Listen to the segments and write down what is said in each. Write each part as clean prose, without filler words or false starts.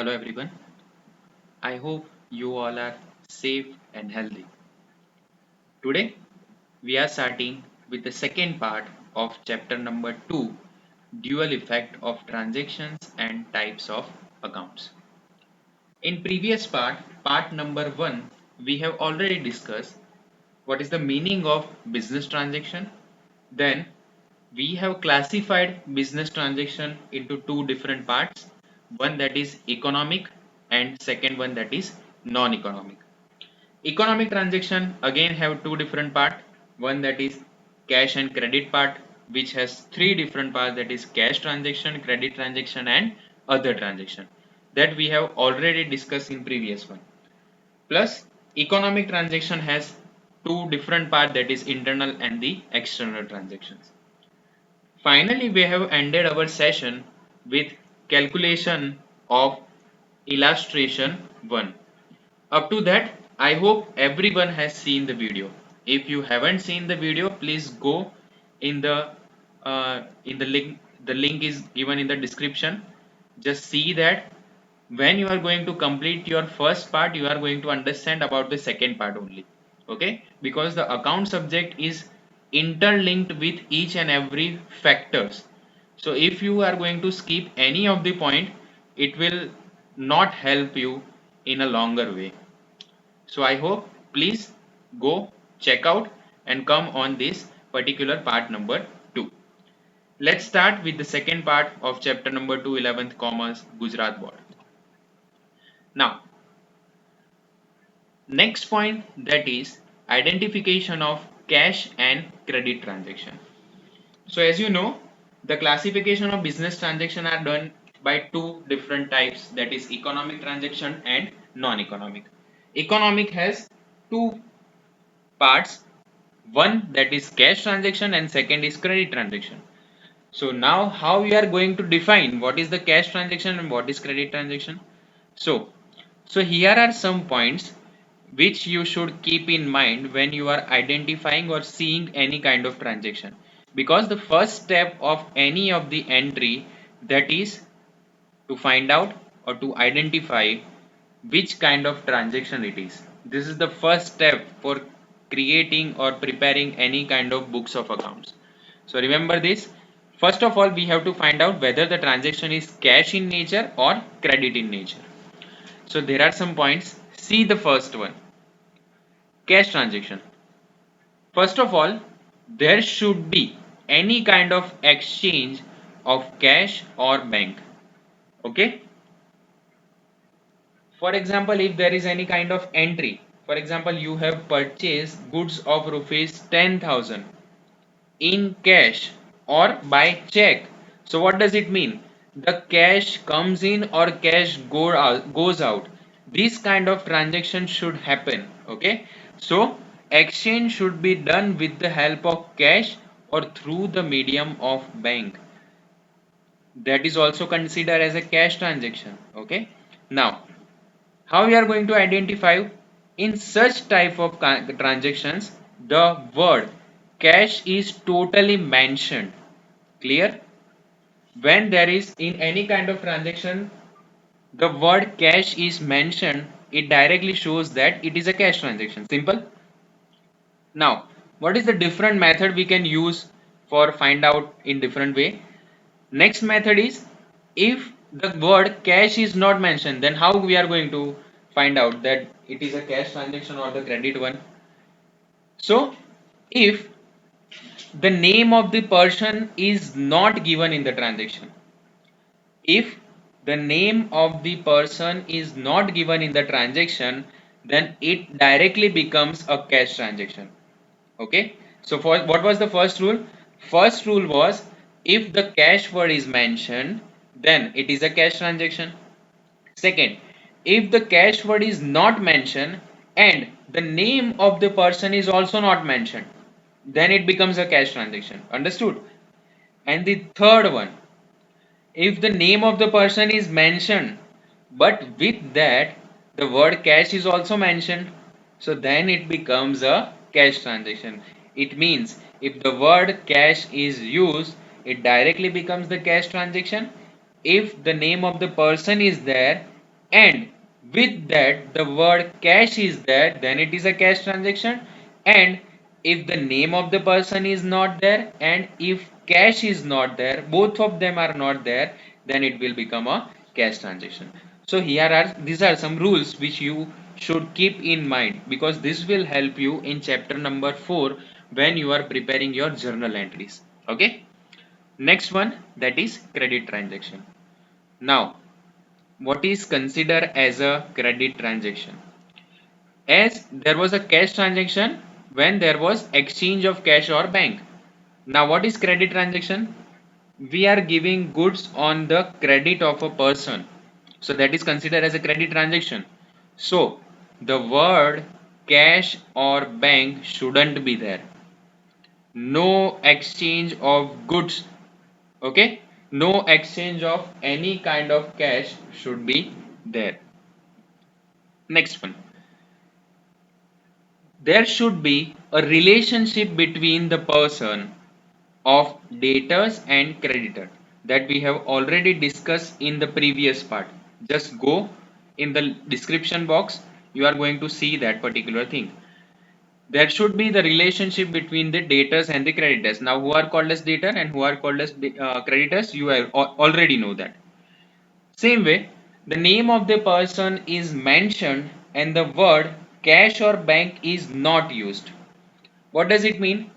Hello everyone. I hope you all are safe and healthy. Today we are starting with the second part of chapter number 2, dual effect of transactions and types of accounts. In previous part number 1, we have already discussed what is the meaning of business transaction. Then we have classified business transaction into two different parts, one that is economic and second one that is non-economic. Economic transaction again have two different part, one that is cash and credit part, which has three different parts, that is cash transaction, credit transaction and other transaction, that we have already discussed in previous one. Plus economic transaction has two different part, that is internal and the external transactions. Finally, we have ended our session with calculation of illustration 1. Up to that, I hope everyone has seen the video. If you haven't seen the video, please go in the link. The link is given in the description. Just see that. When you are going to complete your first part, you are going to understand about the second part only. Okay, because the account subject is interlinked with each and every factors. So if you are going to skip any of the point, it will not help you in a longer way. So I hope please go check out and come on this particular part number 2. Let's start with the second part of chapter number 2, 11th Commerce Gujarat Board. Now, next point, that is identification of cash and credit transaction. So as you know, the classification of business transaction are done by two different types, that is economic transaction and non-economic. Economic has two parts, one that is cash transaction and second is credit transaction. So now how we are going to define what is the cash transaction and what is credit transaction? So here are some points which you should keep in mind when you are identifying or seeing any kind of transaction, because the first step of any of the entry, that is to find out or to identify which kind of transaction it is. This is the first step for creating or preparing any kind of books of accounts. So remember this. First of all, we have to find out whether the transaction is cash in nature or credit in nature. So there are some points. See the first one, cash transaction. First of all, there should be any kind of exchange of cash or bank. Okay. For example, if there is any kind of entry, for example, you have purchased goods of rupees 10,000 in cash or by check. So what does it mean? The cash comes in or cash goes out. This kind of transaction should happen. Okay. So exchange should be done with the help of cash or through the medium of bank. That is also considered as a cash transaction. Okay. Now, how we are going to identify in such type of transactions, the word cash is totally mentioned. Clear? When there is in any kind of transaction the word cash is mentioned, it directly shows that it is a cash transaction. Simple. Now what is the different method we can use for find out in different way? Next method is, if the word cash is not mentioned, then how we are going to find out that it is a cash transaction or the credit one? So if the name of the person is not given in the transaction, if the name of the person is not given in the transaction, then it directly becomes a cash transaction. Okay. So for what was the first rule? First rule was, if the cash word is mentioned, then it is a cash transaction. Second, if the cash word is not mentioned and the name of the person is also not mentioned, then it becomes a cash transaction. Understood? And the third one, if the name of the person is mentioned but with that the word cash is also mentioned, so then it becomes a cash transaction. It means if the word cash is used, it directly becomes the cash transaction. If the name of the person is there and with that the word cash is there, then it is a cash transaction. And if the name of the person is not there and if cash is not there, both of them are not there, then it will become a cash transaction. So here are these are some rules which you should keep in mind, because this will help you in chapter number 4 when you are preparing your journal entries. Okay, next one, that is credit transaction. Now, what is considered as a credit transaction? As there was a cash transaction when there was exchange of cash or bank. Now what is credit transaction? We are giving goods on the credit of a person, so that is considered as a credit transaction. So the word cash or bank shouldn't be there. No exchange of goods. Okay, no exchange of any kind of cash should be there. Next one, there should be a relationship between the person of debtors and creditor, that we have already discussed in the previous part. Just go in the description box, you are going to see that particular thing. There should be the relationship between the debtors and the creditors. Now who are called as debtor and who are called as creditors, you have already know that. Same way, the name of the person is mentioned and the word cash or bank is not used. What does it mean?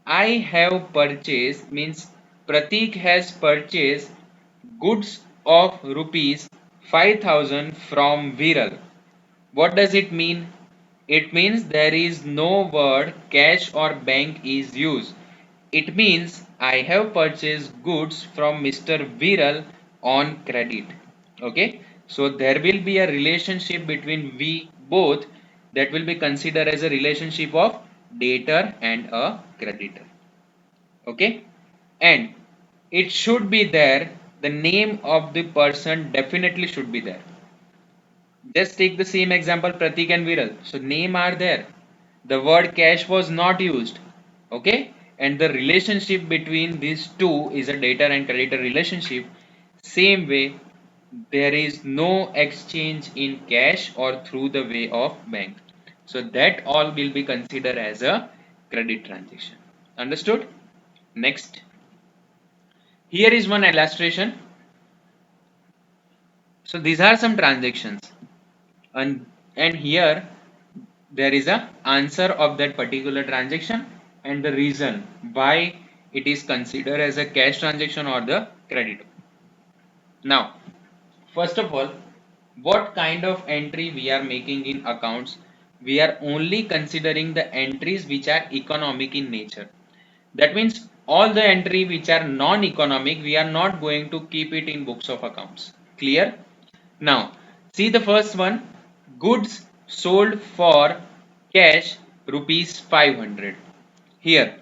I have purchased means Pratik has purchased goods of rupees 5,000 from Viral. What does it mean? It means there is no word cash or bank is used. It means I have purchased goods from Mr. Viral on credit. Okay, so there will be a relationship between we both, that will be considered as a relationship of debtor and a creditor. Okay, and it should be there, the name of the person definitely should be there. Just take the same example, Pratik and Viral. So name are there, the word cash was not used. Okay, and the relationship between these two is a debtor and creditor relationship. Same way, there is no exchange in cash or through the way of bank, so that all will be considered as a credit transaction. Understood? Next, here is one illustration. So these are some transactions, and here there is a answer of that particular transaction and the reason why it is considered as a cash transaction or the credit. Now, first of all, what kind of entry we are making in accounts? We are only considering the entries which are economic in nature. That means all the entry which are non-economic, we are not going to keep it in books of accounts. Clear? Now, see the first one, goods sold for cash rupees 500. Here,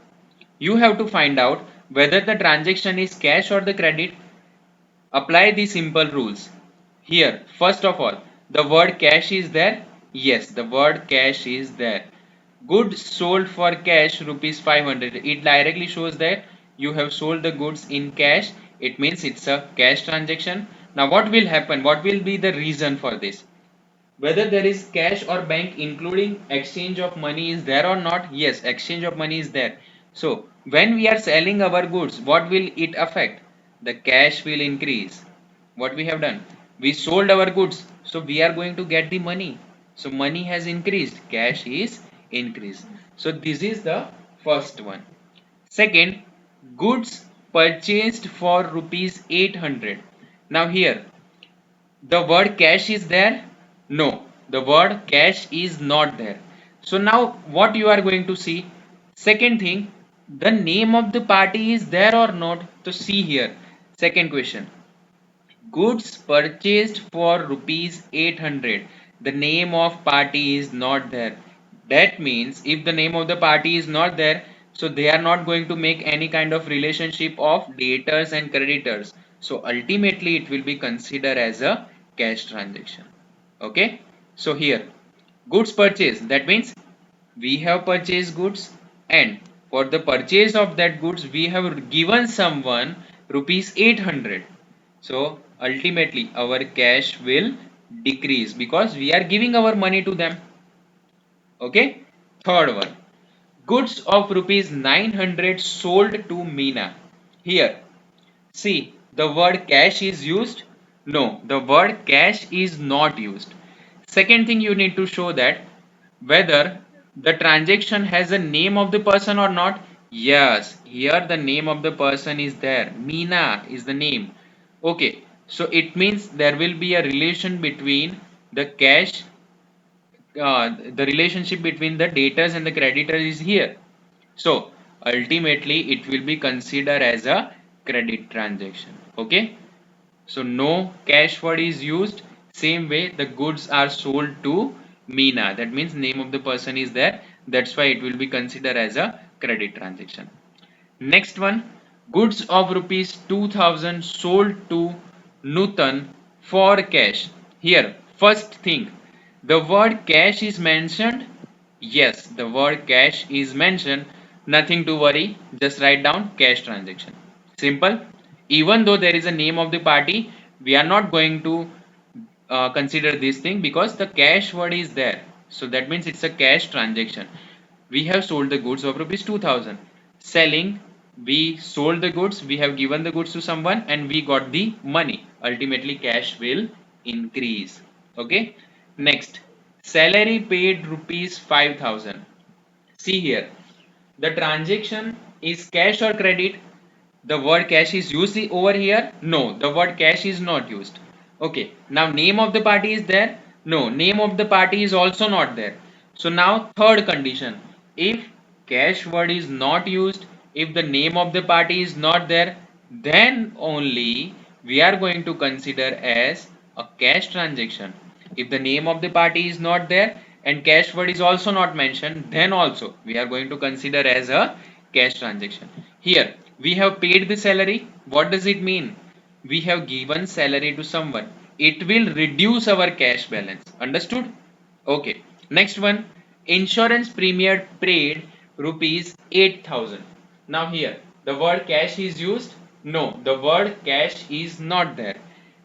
you have to find out whether the transaction is cash or the credit. Apply the simple rules. Here, first of all, the word cash is there. Yes, the word cash is there. Goods sold for cash rupees 500. It directly shows that you have sold the goods in cash. It means it's a cash transaction. Now what will happen? What will be the reason for this? Whether there is cash or bank including exchange of money is there or not? Yes, exchange of money is there. So when we are selling our goods, what will it affect? The cash will increase. What we have done, we sold our goods, so we are going to get the money. So money has increased, cash is increased. So this is the first one. Second, goods purchased for rupees 800. Now here the word cash is there. No, the word cash is not there. So now what you are going to see, second thing, the name of the party is there or not. To see here, second question, goods purchased for rupees 800, the name of party is not there. That means if the name of the party is not there, so they are not going to make any kind of relationship of debtors and creditors, so ultimately it will be considered as a cash transaction. Okay, so here goods purchased, that means we have purchased goods, and for the purchase of that goods we have given someone rupees 800. So ultimately our cash will decrease because we are giving our money to them. Okay. Third one, goods of rupees 900 sold to Meena. Here, see, the word cash is used. No, the word cash is not used. Second thing, you need to show that whether the transaction has a name of the person or not. Yes, here the name of the person is there. Meena is the name. Okay, so it means there will be a relation between the cash, the relationship between the debtors and the creditor is here. So ultimately it will be considered as a credit transaction. Okay, so no cash word is used. Same way the goods are sold to Meena. That means name of the person is there. That's why it will be considered as a credit transaction. Next one, goods of rupees 2000 sold to Nutan for cash. Here, first thing, the word cash is mentioned. Yes, the word cash is mentioned. Nothing to worry. Just write down cash transaction. Simple. Even though there is a name of the party, we are not going to consider this thing because the cash word is there. So that means it's a cash transaction. We have sold the goods of rupees 2000. Selling, we sold the goods, we have given the goods to someone and we got the money. Ultimately cash will increase. Okay. Next, salary paid rupees 5000. See here, the transaction is cash or credit. The word cash is used over here. No, the word cash is not used. Okay, now name of the party is there. No, name of the party is also not there. So now third condition, if cash word is not used, if the name of the party is not there, then only we are going to consider as a cash transaction. If the name of the party is not there and cash word is also not mentioned, then also we are going to consider as a cash transaction. Here we have paid the salary. What does it mean? We have given salary to someone. It will reduce our cash balance. Understood? Okay. Next one. Insurance premium paid rupees 8000. Now here the word cash is used. No, the word cash is not there.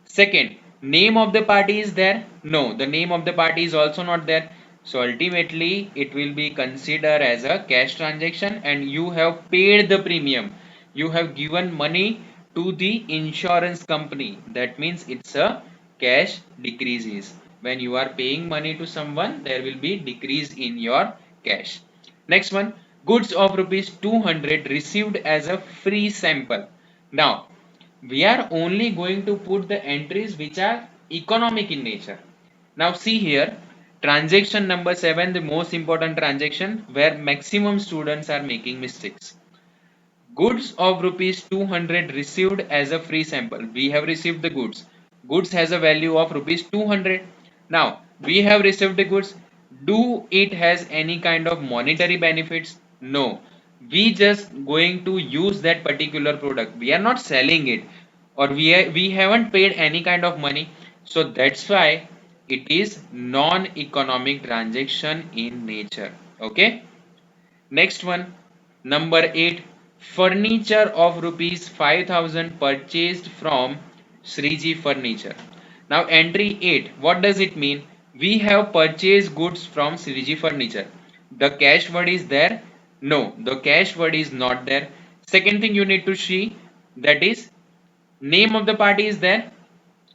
Second, name of the party is there. No, the name of the party is also not there. So ultimately it will be considered as a cash transaction and you have paid the premium. You have given money to the insurance company. That means it's a cash decreases. When you are paying money to someone, there will be decrease in your cash. Next one, goods of rupees 200 received as a free sample. Now, we are only going to put the entries which are economic in nature. Now see here, transaction number 7, the most important transaction where maximum students are making mistakes. Goods of rupees 200 received as a free sample. We have received the goods. Goods has a value of rupees 200. Now we have received the goods. Do it has any kind of monetary benefits? No. We just going to use that particular product. We are not selling it or we haven't paid any kind of money. So that's why it is non-economic transaction in nature. Okay. Next one, number 8, furniture of rupees 5000 purchased from Sriji Furniture. Now entry 8, what does it mean? We have purchased goods from Sriji Furniture. The cash word is there? No, the cash word is not there. Second thing you need to see, that is name of the party is there.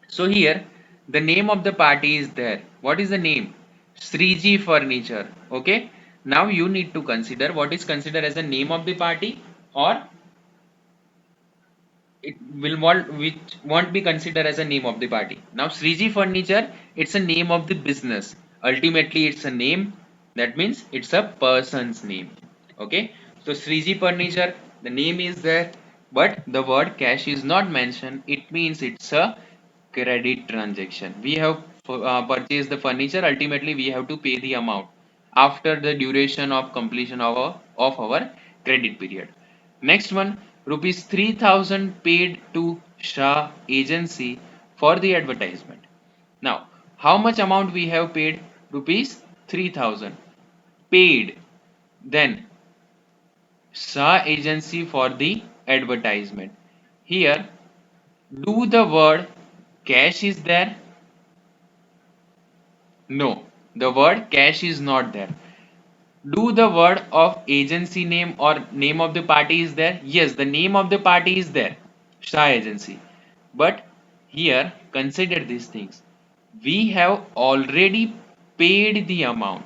So here the name of the party is there. What is the name? Sriji Furniture. Okay. Now you need to consider what is considered as the name of the party or it will want which won't be considered as a name of the party. Now Sriji Furniture, it's a name of the business. Ultimately it's a name, that means it's a person's name. Okay. So Sriji Furniture, the name is there but the word cash is not mentioned. It means it's a credit transaction. We have purchased the furniture. Ultimately we have to pay the amount after the duration of completion of our credit period. Next one, rupees 3000 paid to Shah agency for the advertisement. Now, how much amount we have paid? Rupees 3000 paid. Then Shah agency for the advertisement. Here, do the word cash is there? No, the word cash is not there. Do the word of agency name or name of the party is there? Yes, the name of the party is there, Shah Agency. But here, consider these things. We have already paid the amount.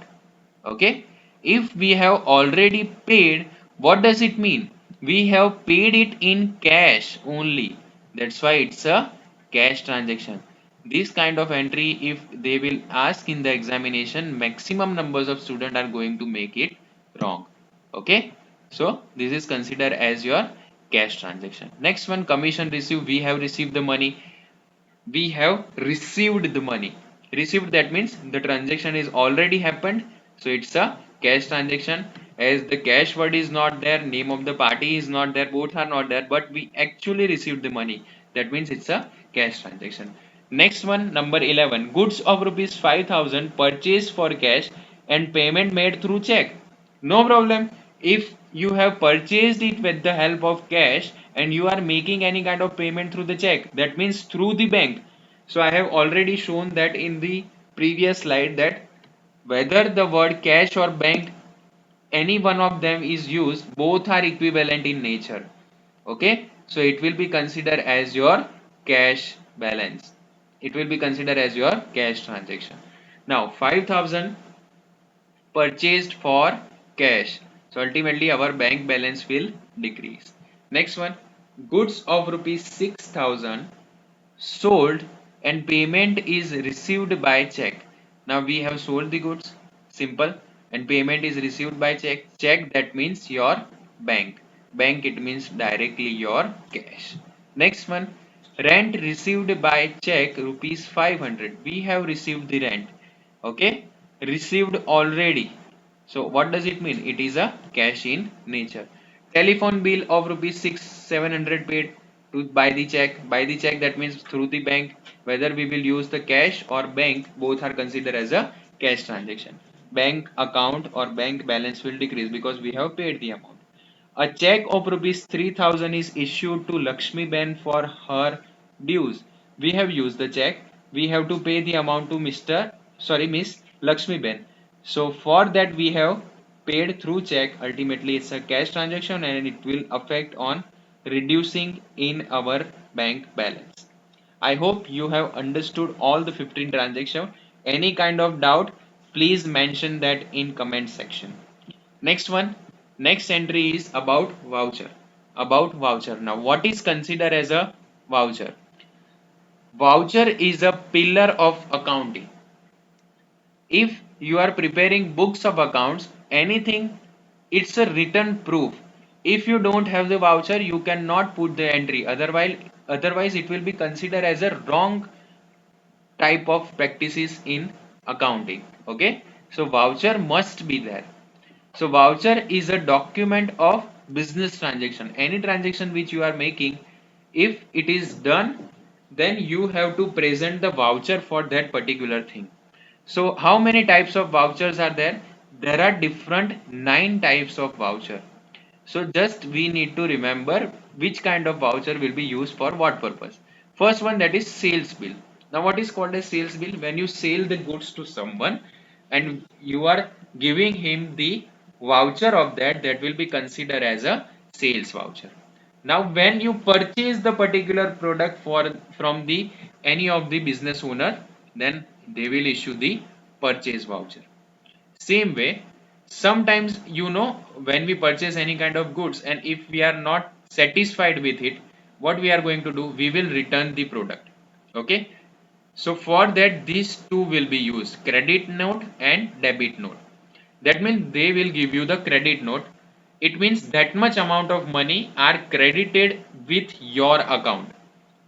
Okay? If we have already paid, what does it mean? We have paid it in cash only. That's why it's a cash transaction. This kind of entry, if they will ask in the examination, maximum numbers of students are going to make it wrong. Okay? So this is considered as your cash transaction. Next one, commission received. We have received the money. We have received the money. Received, that means the transaction is already happened, so it's a cash transaction. As the cash word is not there, name of the party is not there, both are not there, but we actually received the money, that means it's a cash transaction. Next one, number 11, goods of rupees 5,000 purchased for cash and payment made through check. No problem. If you have purchased it with the help of cash and you are making any kind of payment through the check, that means through the bank. So I have already shown that in the previous slide, that whether the word cash or bank, any one of them is used, both are equivalent in nature. Okay, so it will be considered as your cash balance. It will be considered as your cash transaction. Now 5,000 purchased for cash. So ultimately our bank balance will decrease. Next one, goods of rupees 6,000 sold and payment is received by check. Now we have sold the goods, simple, and payment is received by check. Check, that means your bank. Bank, it means directly your cash. Next one, rent received by check rupees 500. We have received the rent. Okay, received already. So what does it mean? It is a cash in nature. Telephone bill of rupees 6 700 paid to by the check. By the check, that means through the bank. Whether we will use the cash or bank, both are considered as a cash transaction. Bank account or bank balance will decrease because we have paid the amount. A check of rupees 3,000 is issued to Lakshmi Ben for her dues. We have used the check. We have to pay the amount to Miss Lakshmi Ben. So for that we have paid through check. Ultimately it's a cash transaction and it will affect on reducing in our bank balance. I hope you have understood all the 15 transactions. Any kind of doubt, please mention that in comment section. Next one, next entry is about voucher. About voucher. Now, what is considered as a voucher? Voucher is a pillar of accounting. If you are preparing books of accounts, anything, it's a written proof. If you don't have the voucher, you cannot put the entry. Otherwise it will be considered as a wrong type of practices in accounting. Okay, so voucher must be there. So voucher is a document of business transaction. Any transaction which you are making, if it is done, then you have to present the voucher for that particular thing. So how many types of vouchers are there? There are different 9 types of voucher. So just we need to remember which kind of voucher will be used for what purpose. First one, that is sales bill. Now what is called as sales bill? When you sell the goods to someone and you are giving him the voucher of that, that will be considered as a sales voucher. Now when you purchase the particular product from the any of the business owner, then they will issue the purchase voucher. Same way, sometimes when we purchase any kind of goods and if we are not satisfied with it, what we are going to do? We will return the product. Okay. So for that, these two will be used, credit note and debit note. That means they will give you the credit note. It means that much amount of money are credited with your account.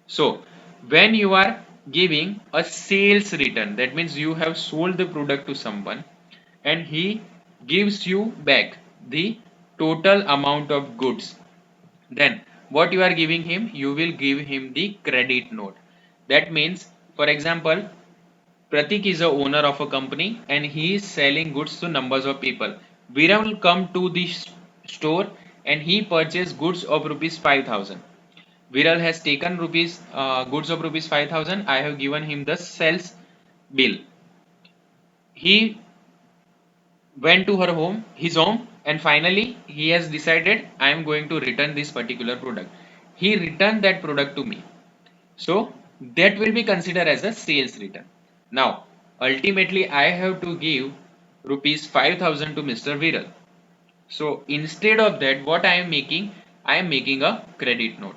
So when you are giving a sales return, that means you have sold the product to someone and he gives you back the total amount of goods. Then what you are giving him? You will give him the credit note. That means, for example, Pratik is a owner of a company and he is selling goods to numbers of people. Viral will come to the store and he purchased goods of rupees 5,000. Viral has taken goods of rupees 5,000. I have given him the sales bill. he went to his home, and finally he has decided I am going to return this particular product. He returned that product to me. So that will be considered as a sales return. Now, ultimately I have to give rupees 5,000 to Mr. Viral. So instead of that, what I am making? I am making a credit note.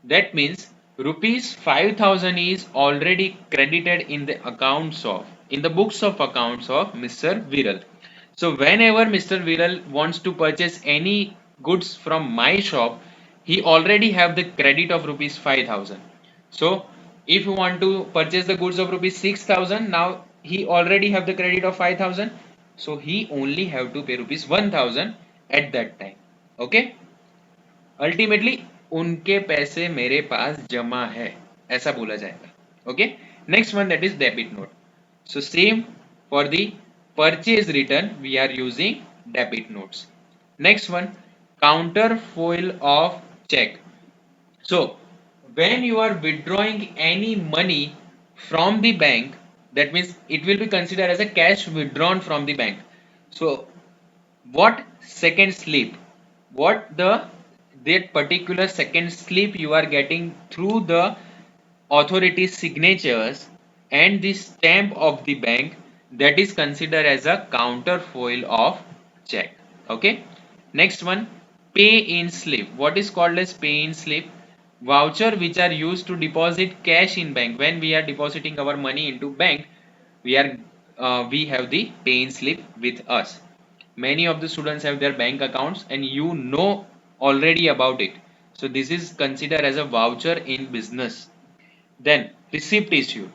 That means rupees 5,000 is already credited in the books of accounts of Mr. Viral. So whenever Mr. Viral wants to purchase any goods from my shop, he already have the credit of rupees 5,000. So if you want to purchase the goods of rupees 6,000, now he already have the credit of 5,000. So he only have to pay rupees 1,000 at that time. Okay. Ultimately उनके पैसे मेरे पास जमा है, ऐसा बोला जाएगा. Okay. Next one that is debit note. So same for the purchase return we are using debit notes. Next one, counterfoil of cheque. So when you are withdrawing any money from the bank, that means it will be considered as a cash withdrawn from the bank. So what second slip, what that particular second slip you are getting through the authority signatures and the stamp of the bank, that is considered as a counterfoil of check. Okay. Next one, pay in slip. What is called as pay in slip? Voucher which are used to deposit cash in bank. When we are depositing our money into bank, we have the pay in slip with us. Many of the students have their bank accounts and you know already about it. So this is considered as a voucher in business. Then receipt issue,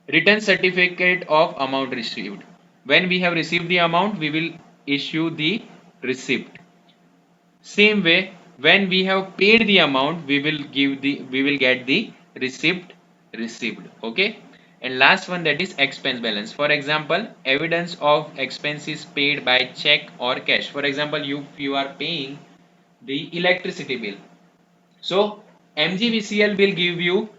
written certificate of amount received. When we have received the amount, we will issue the receipt. Same way, when we have paid the amount, we will get the receipt received. Okay. And last one, that is expense balance. For example, evidence of expenses paid by check or cash. For example, you are paying the electricity bill. So MGVCL will give you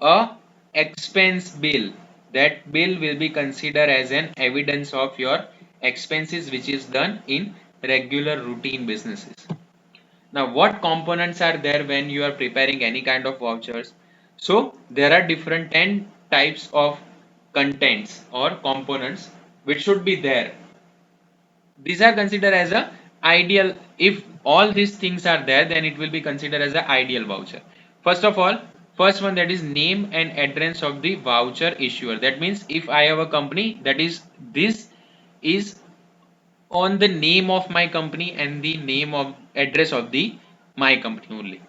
a expense bill. That bill will be considered as an evidence of your expenses which is done in regular routine businesses. Now what components are there when you are preparing any kind of vouchers? So there are different 10 types of contents or components which should be there. These are considered as a ideal. If all these things are there, then it will be considered as an ideal voucher. First of all, first one, that is name and address of the voucher issuer. That means if I have a company, that is this is on the name of my company and the name of address of the my company only.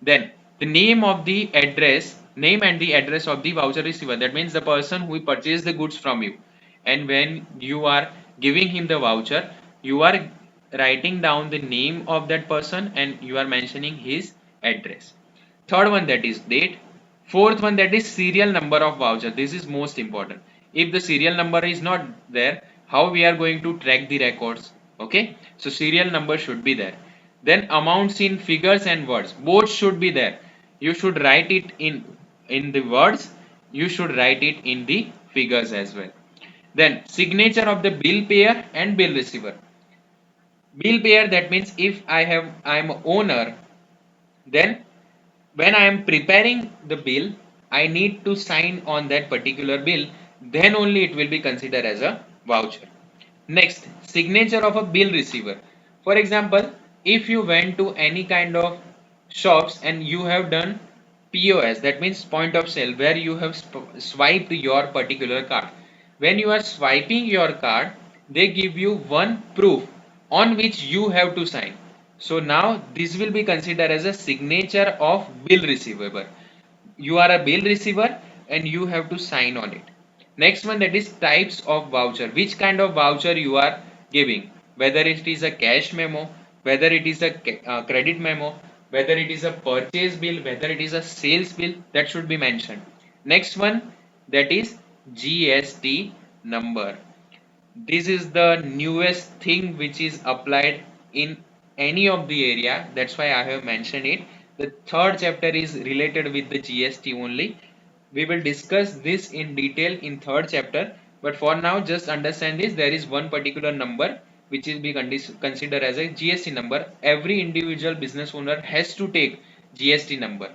Then the name of the address, name and the address of the voucher receiver. That means the person who purchased the goods from you, and when you are giving him the voucher, you are writing down the name of that person and you are mentioning his address. Third one, that is date. Fourth one, that is serial number of voucher. This is most important. If the serial number is not there, how we are going to track the records? Okay, so serial number should be there. Then amounts in figures and words, both should be there. You should write it in the words, you should write it in the figures as well. Then signature of the bill payer and bill receiver. Bill payer, that means if I am owner, then when I am preparing the bill, I need to sign on that particular bill, then only it will be considered as a voucher. Next, signature of a bill receiver. For example, if you went to any kind of shops and you have done POS, that means point of sale, where you have swiped your particular card. When you are swiping your card, they give you one proof on which you have to sign. So now this will be considered as a signature of bill receiver. You are a bill receiver and you have to sign on it. Next one, that is types of voucher. Which kind of voucher you are giving? Whether it is a cash memo, whether it is a credit memo, whether it is a purchase bill, whether it is a sales bill, that should be mentioned. Next one, that is GST number. This is the newest thing which is applied in any of the area. That's why I have mentioned it. The third chapter is related with the GST only. We will discuss this in detail in third chapter But for now, just understand this, there is one particular number which is being considered as a GST number. Every individual business owner has to take GST number.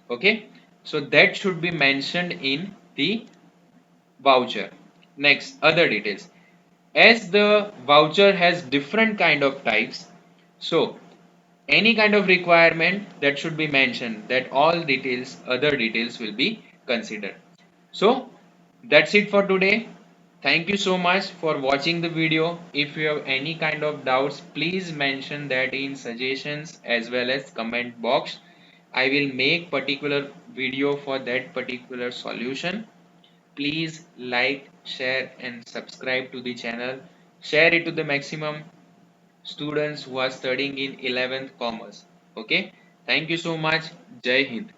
Okay, so that should be mentioned in the voucher. Next, other details. As the voucher has different kind of types, so any kind of requirement that should be mentioned, that all details, other details will be considered. So that's it for today. Thank you so much for watching the video. If you have any kind of doubts, please mention that in suggestions as well as comment box. I will make particular video for that particular solution. Please like, share and subscribe to the channel. Share it to the maximum students who are studying in 11th commerce. Okay. Thank you so much. Jai Hind.